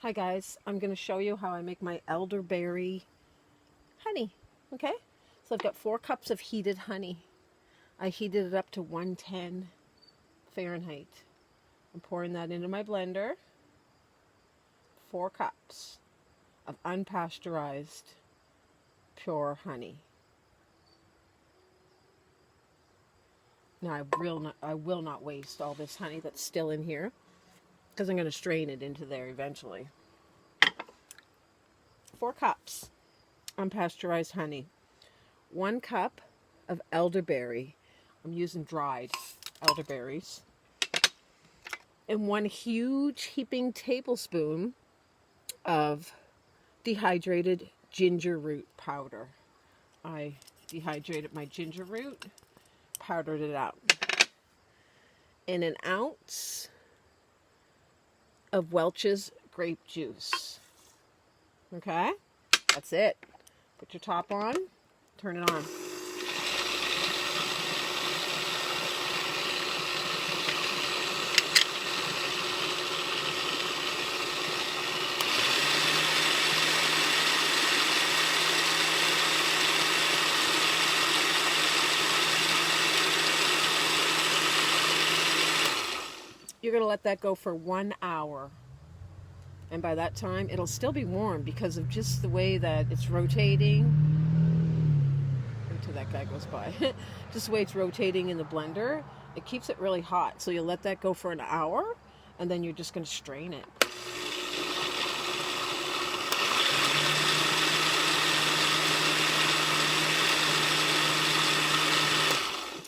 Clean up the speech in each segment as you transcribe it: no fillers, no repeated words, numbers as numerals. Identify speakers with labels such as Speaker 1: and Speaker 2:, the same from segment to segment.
Speaker 1: Hi guys, I'm going to show you how I make my elderberry honey. Okay, so I've got 4 cups of heated honey. I heated it up to 110 Fahrenheit. I'm pouring that into my blender. 4 cups of unpasteurized pure honey. Now I will not waste all this honey that's still in here because I'm going to strain it into there eventually. 4 cups unpasteurized honey. 1 cup of elderberry. I'm using dried elderberries. And 1 huge heaping tablespoon of dehydrated ginger root powder. I dehydrated my ginger root, powdered it out. And 1 ounce of Welch's grape juice. Okay, that's it. Put your top on, turn it on. You're going to let that go for 1 hour. And by that time, it'll still be warm because of just the way that it's rotating. Until that guy goes by. Just the way it's rotating in the blender, it keeps it really hot. So you'll let that go for 1 hour, and then you're just going to strain it.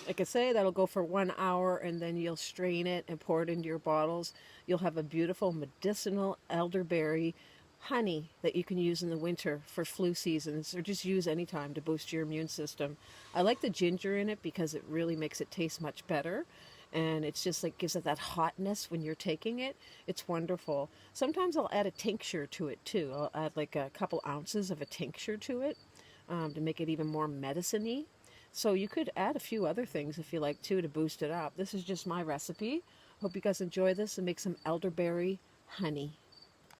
Speaker 1: Like I say, that'll go for 1 hour, and then you'll strain it and pour it into your bottles. You'll have a beautiful medicinal elderberry honey that you can use in the winter for flu seasons, or just use anytime to boost your immune system. I like the ginger in it because it really makes it taste much better, and it's just like gives it that hotness when you're taking it. It's wonderful. Sometimes I'll add a tincture to it too. I'll add like a couple ounces of a tincture to it to make it even more medicine-y. So you could add a few other things if you like to boost it up. This is just my recipe. Hope you guys enjoy this and make some elderberry honey.